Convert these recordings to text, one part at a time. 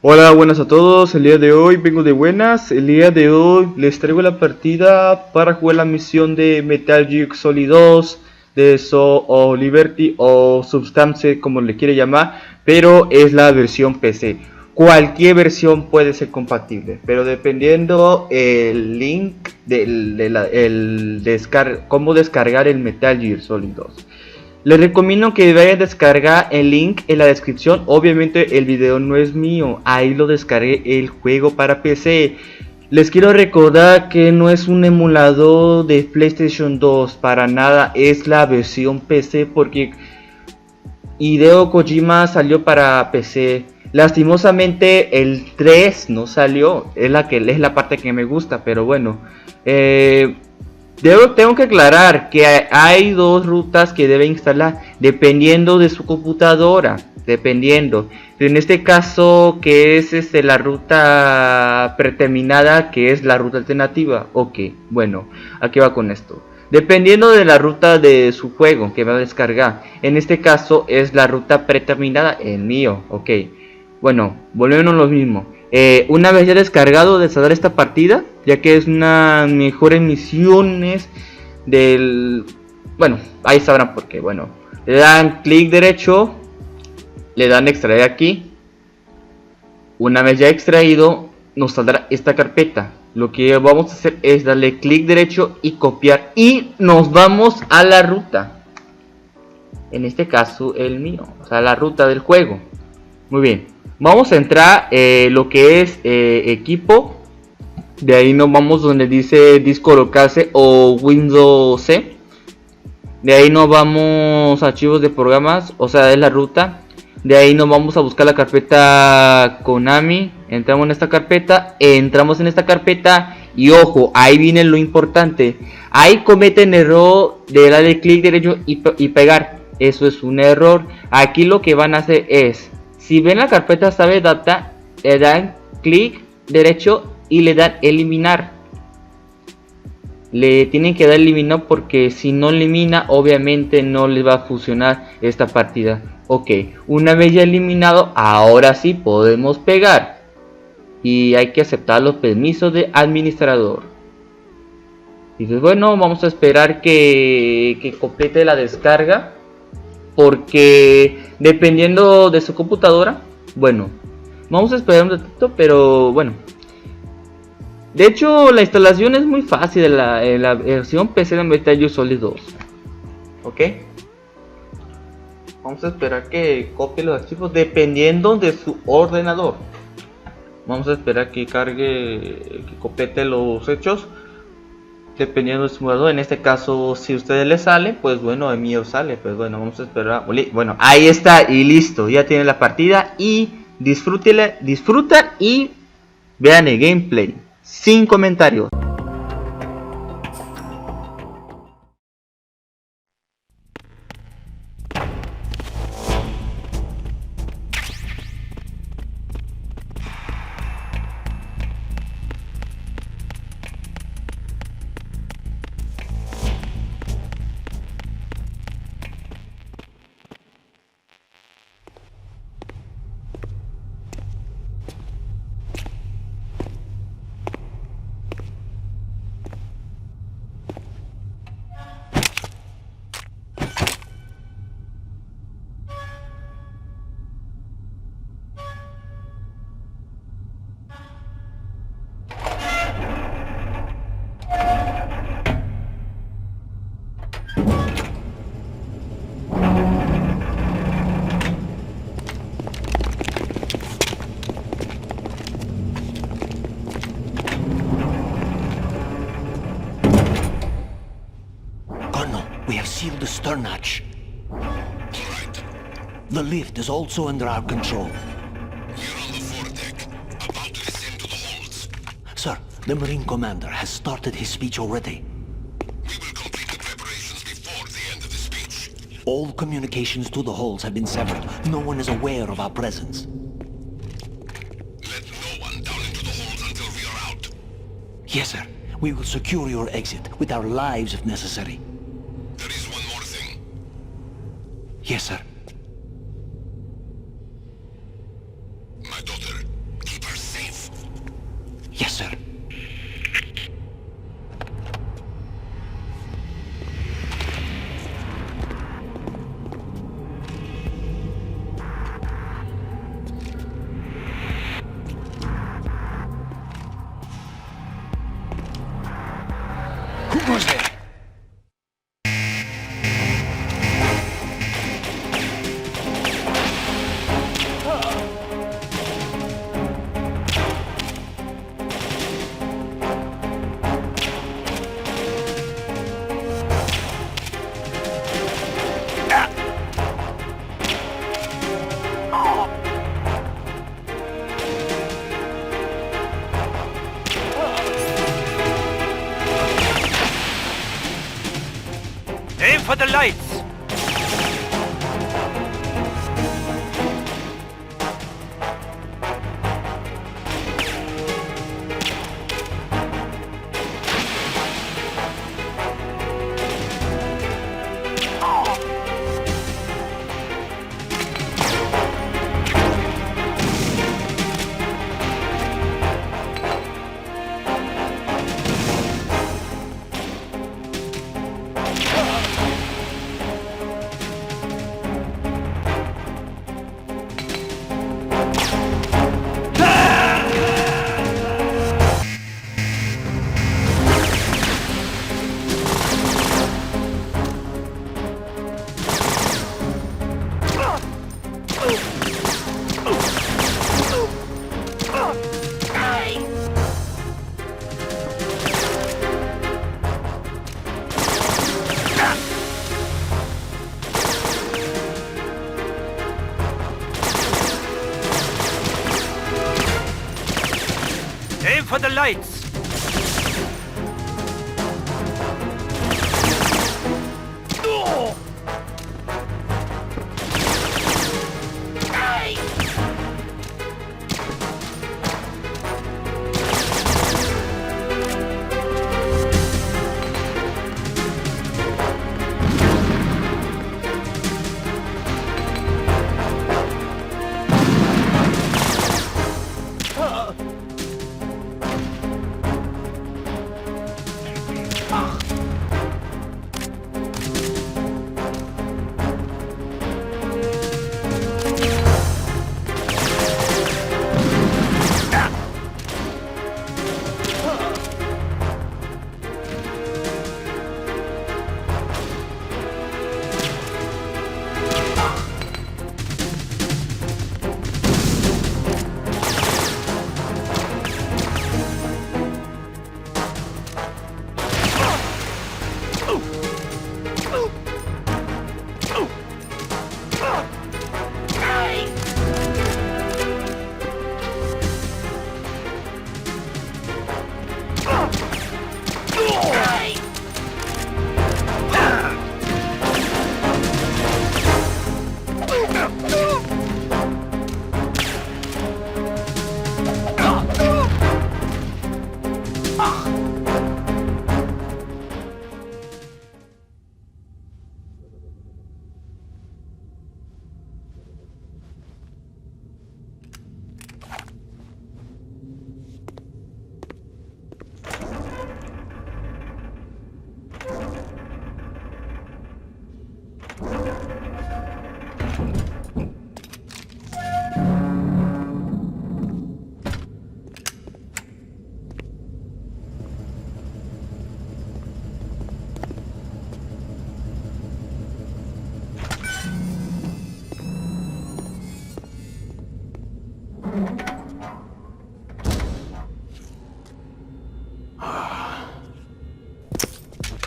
Hola, buenas a todos. El día de hoy vengo de buenas. El día de hoy les traigo la partida para jugar la misión de Metal Gear Solid 2 de o Liberty o Substance, como le quiere llamar, pero es la versión PC. Cualquier versión puede ser compatible, pero dependiendo el link cómo descargar el Metal Gear Solid 2. Les recomiendo que vayan a descargar el link en la descripción. Obviamente el video no es mío, ahí lo descargué el juego para PC. Les quiero recordar que no es un emulador de PlayStation 2, para nada, es la versión PC porque Hideo Kojima salió para PC. Lastimosamente el 3 no salió, es la parte que me gusta, pero bueno. Tengo que aclarar que hay dos rutas que debe instalar dependiendo de su computadora, dependiendo. En este caso, que es la ruta predeterminada, que es la ruta alternativa. Ok, bueno, aquí va con esto. Dependiendo de la ruta de su juego que va a descargar. En este caso es la ruta predeterminada, el mío. Ok, bueno, volvemos a lo mismo. Una vez ya descargado, descargar esta partida, ya que es una mejores misiones del... Bueno, ahí sabrán por qué. Bueno, le dan clic derecho, le dan extraer aquí. Una vez ya extraído, nos saldrá esta carpeta. Lo que vamos a hacer es darle clic derecho y copiar, y nos vamos a la ruta. En este caso el mío, o sea, la ruta del juego. Muy bien. Vamos a entrar lo que es equipo. De ahí nos vamos donde dice disco local C o Windows C. De ahí nos vamos a archivos de programas, o sea, es la ruta. De ahí nos vamos a buscar la carpeta KONAMI. Entramos en esta carpeta, y ojo, ahí viene lo importante. Ahí cometen error de darle clic derecho y pegar. Eso es un error. Aquí lo que van a hacer es, si ven la carpeta savedata, le dan clic derecho y le dan eliminar. Le tienen que dar eliminar porque si no elimina, obviamente no les va a funcionar esta partida. Ok, una vez ya eliminado, ahora sí podemos pegar. Y hay que aceptar los permisos de administrador. Y pues bueno, vamos a esperar que complete la descarga. Porque dependiendo de su computadora, bueno, vamos a esperar un ratito, pero bueno. De hecho, la instalación es muy fácil en la versión PC de Metal Gear Solid 2. Ok. Vamos a esperar que copie los archivos dependiendo de su ordenador. Vamos a esperar que cargue, que complete los hechos dependiendo de su ordenador. En este caso, si a ustedes les sale, pues bueno, el mío sale. Pues bueno, vamos a esperar. Bueno, ahí está y listo. Ya tiene la partida y disfrutan y vean el gameplay sin comentarios. We have sealed the stern hatch. All right. The lift is also under our control. We're on the foredeck, about to descend to the holds. Sir, the Marine Commander has started his speech already. We will complete the preparations before the end of the speech. All communications to the holds have been severed. No one is aware of our presence. Let no one down into the holds until we are out. Yes, sir. We will secure your exit with our lives if necessary. There is one more thing. Yes, sir. My daughter, the lights! Aim for the lights!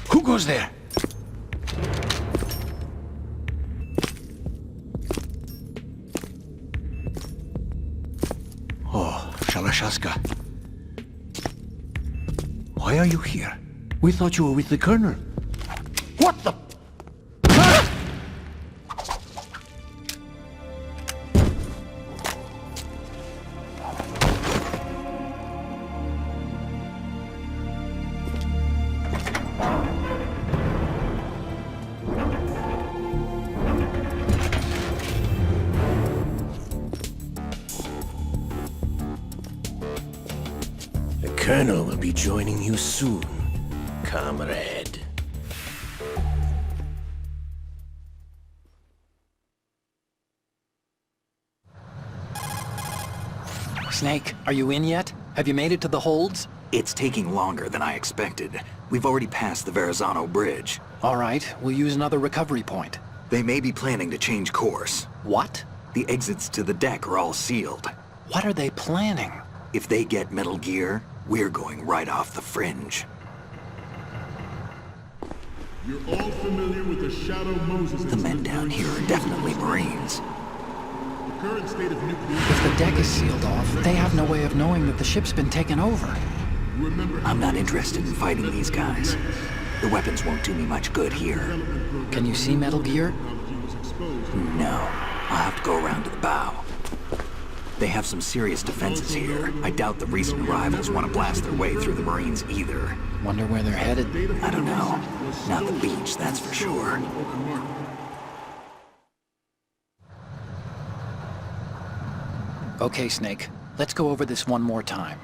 Who goes there? Oh, Shalashaska. Why are you here? We thought you were with the Colonel. What the? Colonel will be joining you soon, comrade. Snake, are you in yet? Have you made it to the holds? It's taking longer than I expected. We've already passed the Verrazano Bridge. All right, we'll use another recovery point. They may be planning to change course. What? The exits to the deck are all sealed. What are they planning? If they get Metal Gear, we're going right off the fringe. You're all familiar with the Shadow Moses The men down here are definitely Marines. The current state of nuclear... If the deck is sealed off, they have no way of knowing that the ship's been taken over. Remember... I'm not interested in fighting these guys. The weapons won't do me much good here. Can you see Metal Gear? No. I'll have to go around to the bow. They have some serious defenses here. I doubt the recent arrivals want to blast their way through the Marines either. Wonder where they're headed. I don't know. Not the beach, that's for sure. Okay, Snake. Let's go over this one more time.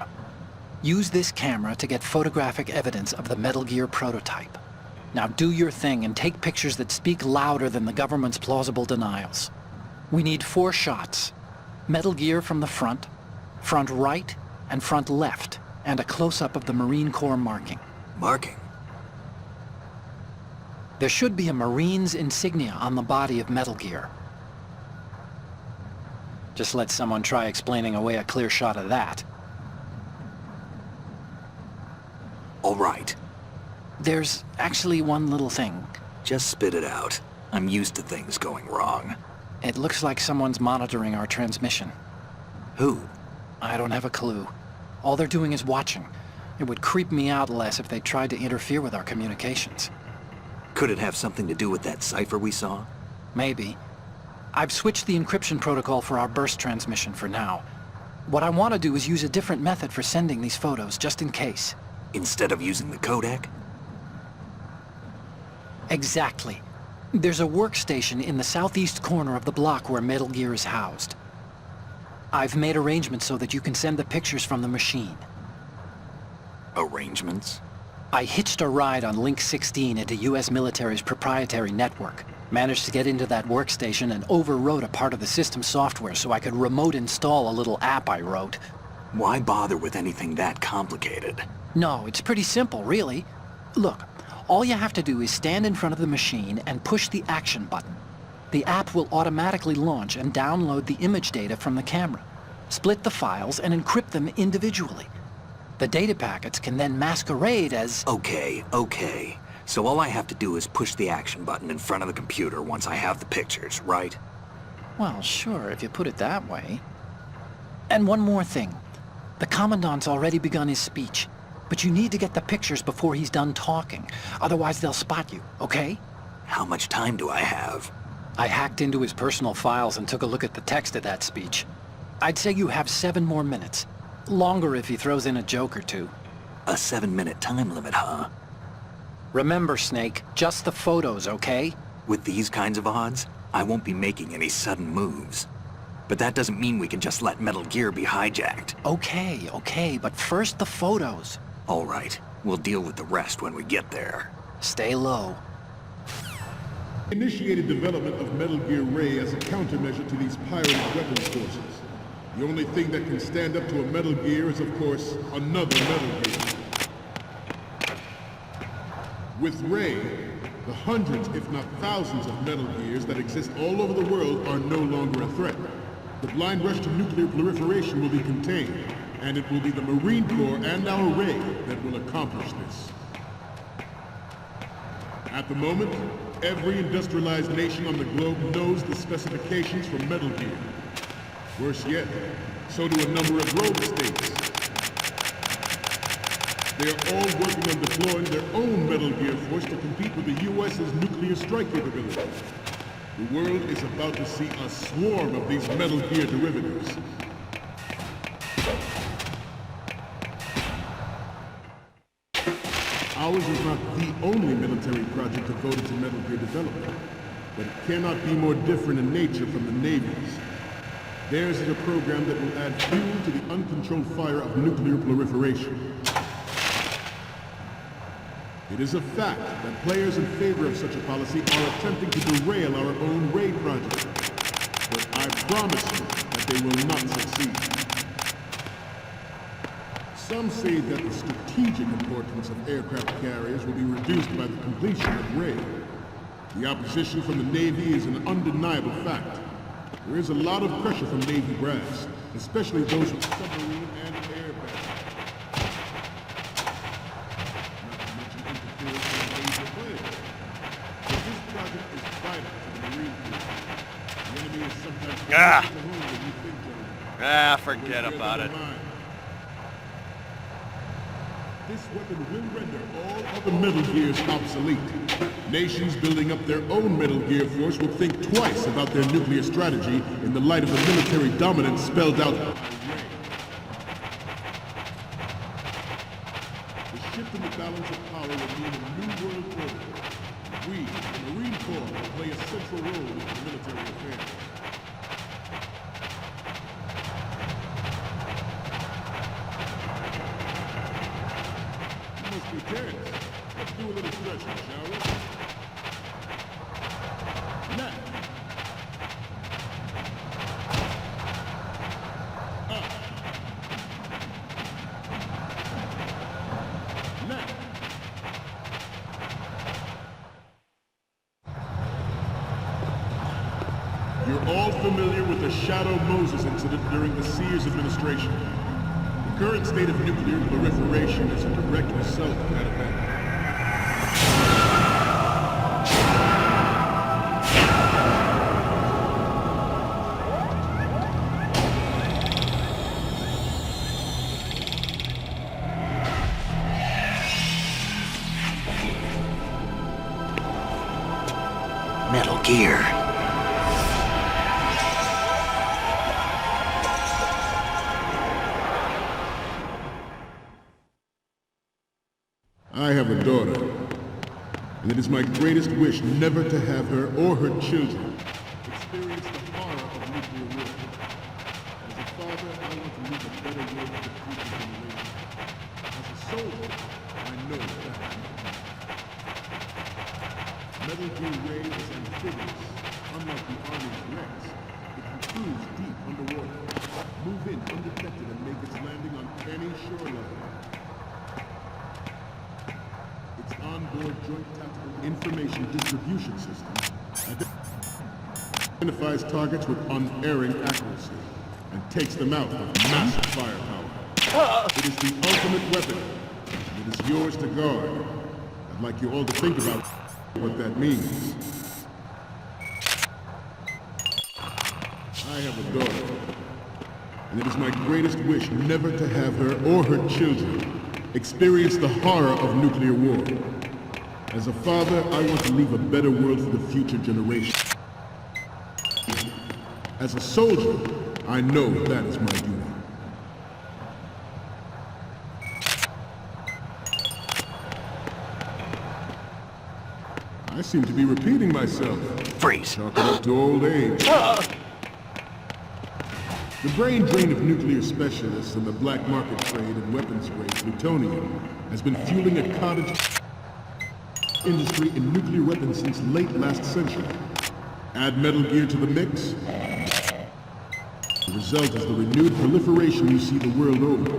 Use this camera to get photographic evidence of the Metal Gear prototype. Now do your thing and take pictures that speak louder than the government's plausible denials. We need 4 shots. Metal Gear from the front right, and front left, and a close-up of the Marine Corps marking. Marking? There should be a Marine's insignia on the body of Metal Gear. Just let someone try explaining away a clear shot of that. All right. There's actually one little thing. Just spit it out. I'm used to things going wrong. It looks like someone's monitoring our transmission. Who? I don't have a clue. All they're doing is watching. It would creep me out less if they tried to interfere with our communications. Could it have something to do with that cipher we saw? Maybe. I've switched the encryption protocol for our burst transmission for now. What I want to do is use a different method for sending these photos, just in case. Instead of using the codec? Exactly. There's a workstation in the southeast corner of the block where Metal Gear is housed. I've made arrangements so that you can send the pictures from the machine. Arrangements? I hitched a ride on Link 16 into U.S. military's proprietary network. Managed to get into that workstation and overwrote a part of the system software so I could remote install a little app I wrote. Why bother with anything that complicated? No, it's pretty simple, really. Look, all you have to do is stand in front of the machine and push the action button. The app will automatically launch and download the image data from the camera, split the files and encrypt them individually. The data packets can then masquerade as... Okay. So all I have to do is push the action button in front of the computer once I have the pictures, right? Well, sure, if you put it that way. And one more thing. The Commandant's already begun his speech, but you need to get the pictures before he's done talking. Otherwise they'll spot you, okay? How much time do I have? I hacked into his personal files and took a look at the text of that speech. I'd say you have 7 more minutes. Longer if he throws in a joke or two. A 7-minute time limit, huh? Remember, Snake, just the photos, okay? With these kinds of odds, I won't be making any sudden moves. But that doesn't mean we can just let Metal Gear be hijacked. Okay, but first the photos. All right, we'll deal with the rest when we get there. Stay low. Initiated development of Metal Gear Ray as a countermeasure to these pirated weapons sources. The only thing that can stand up to a Metal Gear is, of course, another Metal Gear. With Ray, the hundreds, if not thousands, of Metal Gears that exist all over the world are no longer a threat. The blind rush to nuclear proliferation will be contained, and it will be the Marine Corps and our Ray that will accomplish this. At the moment, every industrialized nation on the globe knows the specifications for Metal Gear. Worse yet, so do a number of rogue states. They are all working on deploying their own Metal Gear force to compete with the U.S.'s nuclear strike capability. The world is about to see a swarm of these Metal Gear derivatives. Ours is not the only military project devoted to Metal Gear development, but it cannot be more different in nature from the Navy's. Theirs is a program that will add fuel to the uncontrolled fire of nuclear proliferation. It is a fact that players in favor of such a policy are attempting to derail our own Ray project. But I promise you that they will not succeed. Some say that the strategic importance of aircraft carriers will be reduced by the completion of Ray. The opposition from the Navy is an undeniable fact. There is a lot of pressure from Navy brass, especially those with submarine and air bases. Forget about it. This weapon will render all other Metal Gears obsolete. Nations building up their own Metal Gear force will think twice about their nuclear strategy in the light of the military dominance spelled out by Ray. The shift in the balance of power will mean a new world order. We, the Marine Corps, will play a central role in military affairs. Tense. Let's do a little stretching, shall we? Now. Up. Now. You're all familiar with the Shadow Moses incident during the Sears administration. The current state of nuclear proliferation is a direct result of that event. Metal Gear. I have a daughter, and it is my greatest wish never to have her or her children experience the horror of nuclear war. As a father, I want to leave a better world for the future generation. As a soldier, I know that. Metal Gear Ray is amphibious. Unlike the Army's Rex, it can cruise deep underwater, move in undetected and make its landing on any shoreline. Onboard Joint Tactical Information Distribution System identifies targets with unerring accuracy and takes them out with massive firepower. It is the ultimate weapon, and it is yours to guard. I'd like you all to think about what that means. I have a daughter, and it is my greatest wish never to have her or her children experience the horror of nuclear war. As a father, I want to leave a better world for the future generation. As a soldier, I know that is my duty. I seem to be repeating myself. Freeze. Chalking up to old age. The brain drain of nuclear specialists and the black market trade in weapons grade plutonium has been fueling a cottage industry in nuclear weapons since late last century. Add Metal Gear to the mix. The result is the renewed proliferation you see the world over.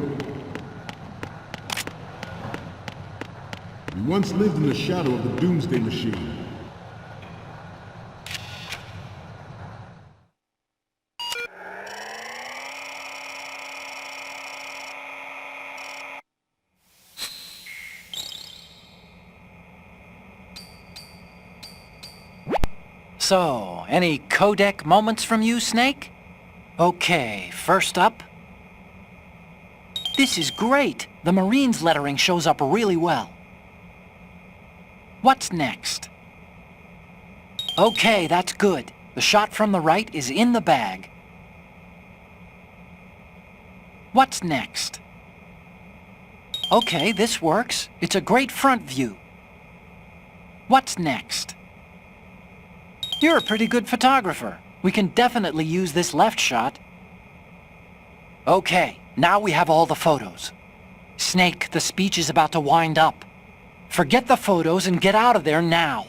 We once lived in the shadow of the Doomsday Machine. So, any codec moments from you, Snake? Okay, first up. This is great. The Marines lettering shows up really well. What's next? Okay, that's good. The shot from the right is in the bag. What's next? Okay, this works. It's a great front view. What's next? You're a pretty good photographer. We can definitely use this left shot. Okay, now we have all the photos. Snake, the speech is about to wind up. Forget the photos and get out of there now.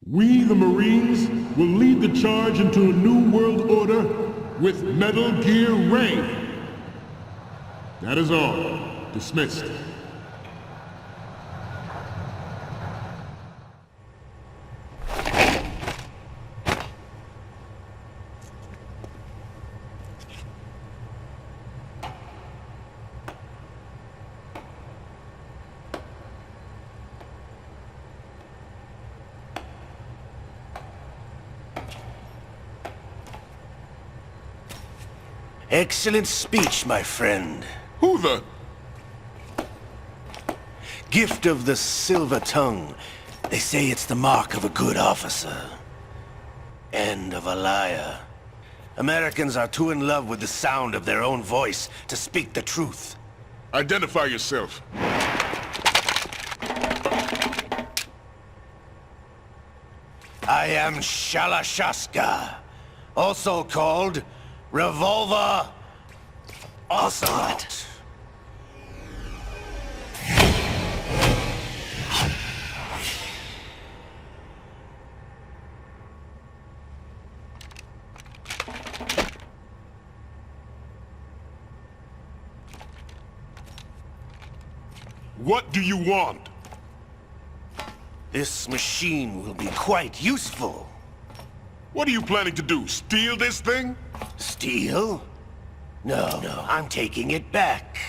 We, the Marines, will lead the charge into a new world order with Metal Gear Ray. That is all. Dismissed. Excellent speech, my friend. Who the... Gift of the silver tongue. They say it's the mark of a good officer. And of a liar. Americans are too in love with the sound of their own voice to speak the truth. Identify yourself. I am Shalashaska, also called Revolver Ocelot. What do you want? This machine will be quite useful. What are you planning to do? Steal this thing? Steal? No, I'm taking it back.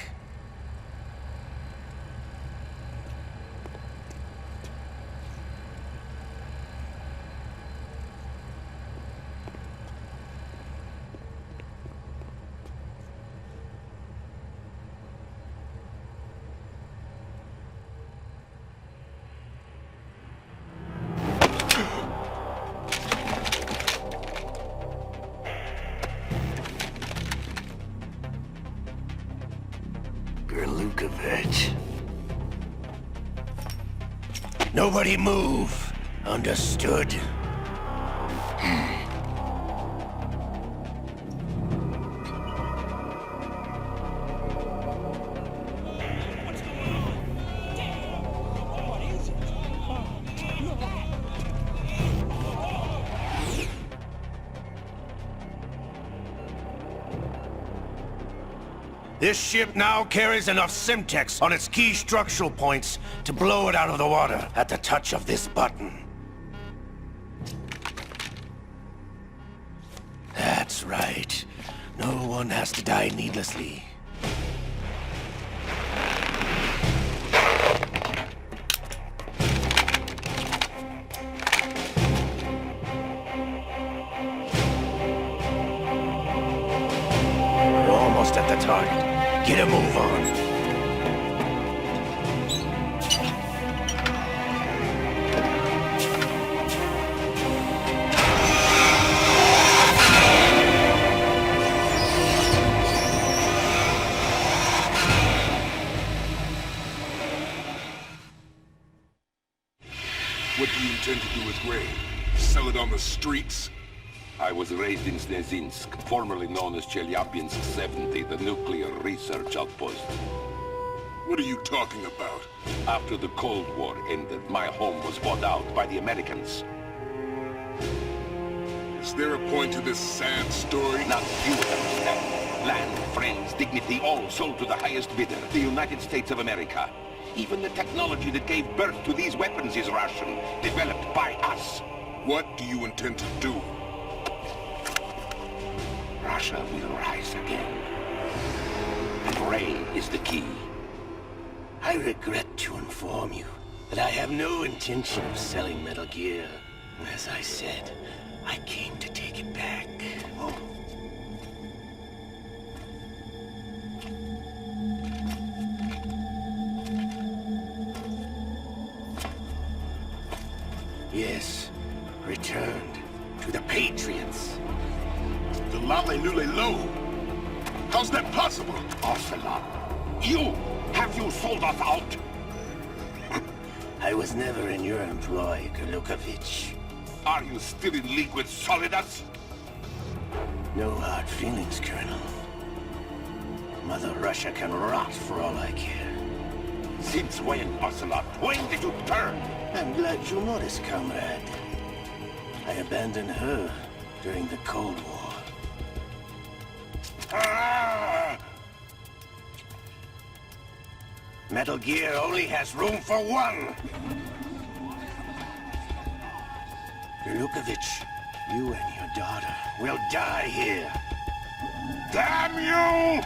Gurlukovich. Nobody move. Understood? This ship now carries enough Simtex on its key structural points to blow it out of the water at the touch of this button. That's right. No one has to die needlessly. We're almost at the target. Get a move on. What do you intend to do with Ray? Sell it on the streets? I was raised in Snezinsk, formerly known as Chelyabinsk 70, the nuclear research outpost. What are you talking about? After the Cold War ended, my home was bought out by the Americans. Is there a point to this sad story? Now you understand. Land, friends, dignity, all sold to the highest bidder, the United States of America. Even the technology that gave birth to these weapons is Russian, developed by us. What do you intend to do? Russia will rise again. And Ray is the key. I regret to inform you that I have no intention of selling Metal Gear. As I said, I came to take it back. Oh. Yes, returned to the Patriots. The Lale Lule Lo? How's that possible? Ocelot, have you sold us out? I was never in your employ, Gurlukovich. Are you still in league with Soldados? No hard feelings, Colonel. Mother Russia can rot for all I care. Since when, Ocelot? When did you turn? I'm glad you noticed, comrade. I abandoned her during the Cold War. Ah! Metal Gear only has room for one! Gurlukovich, you and your daughter will die here. Damn you!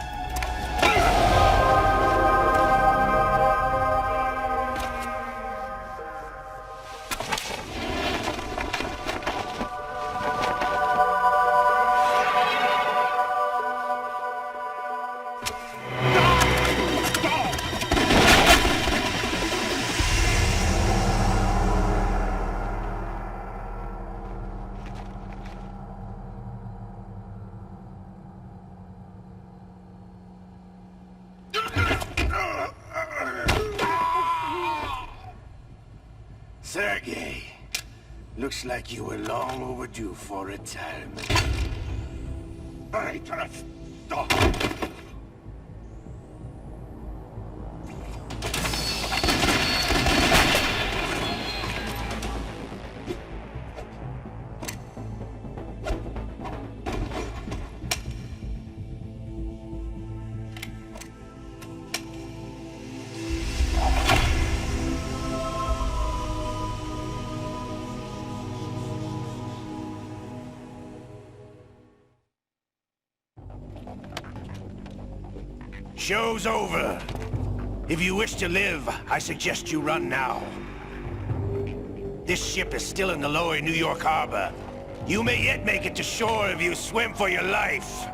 Looks like you were long overdue for retirement. Traitorous! Stop! Show's over. If you wish to live, I suggest you run now. This ship is still in the lower New York harbor. You may yet make it to shore if you swim for your life.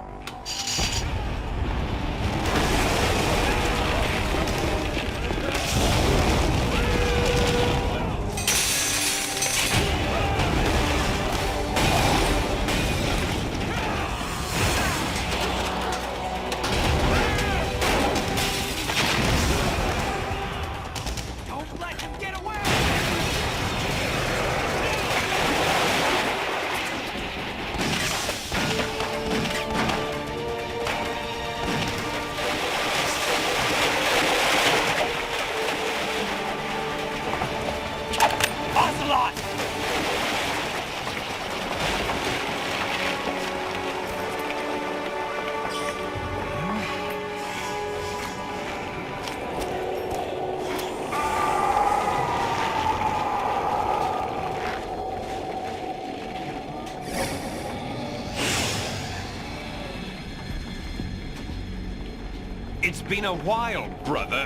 It's been a while, brother.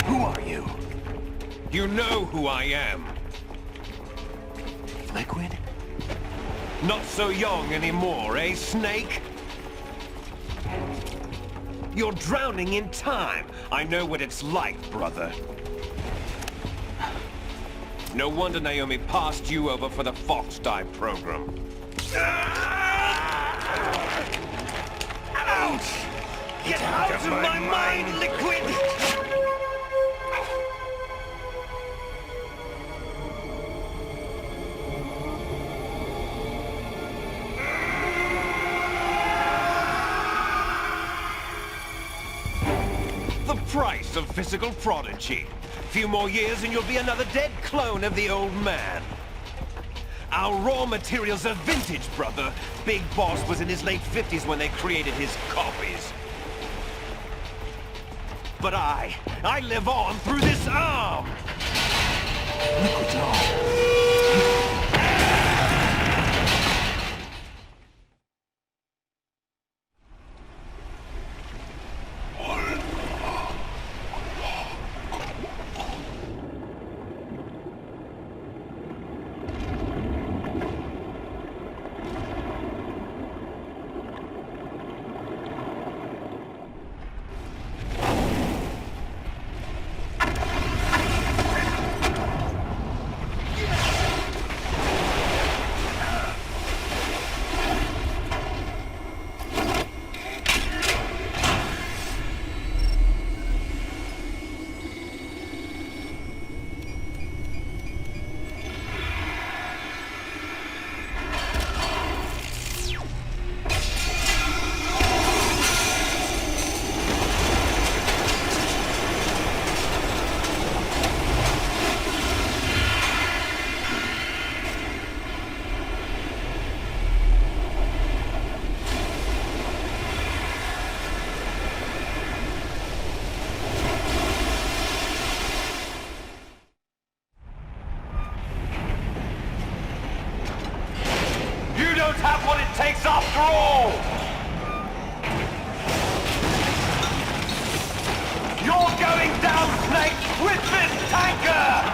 Who are you? You know who I am. Liquid? Not so young anymore, eh, Snake? You're drowning in time. I know what it's like, brother. No wonder Naomi passed you over for the Fox Dive program. Ouch! Get out of my mind, Liquid! The price of physical prodigy. Few more years and you'll be another dead clone of the old man. Our raw materials are vintage, brother. Big Boss was in his late 50s when they created his copies. But I live on through this arm! Liquid's on. Have what it takes after all! You're going down, Snake, with this tanker!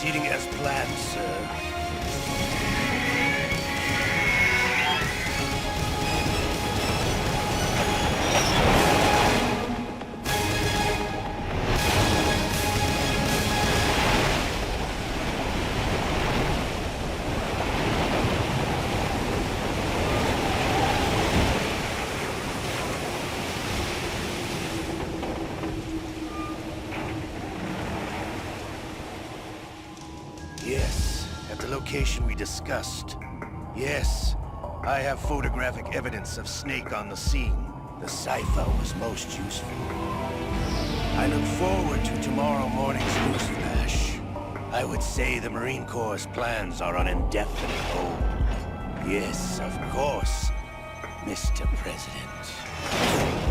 Proceeding as planned, sir. Yes, at the location we discussed. Yes, I have photographic evidence of Snake on the scene. The cipher was most useful. I look forward to tomorrow morning's news flash. I would say the Marine Corps' plans are on indefinite hold. Yes, of course, Mr. President.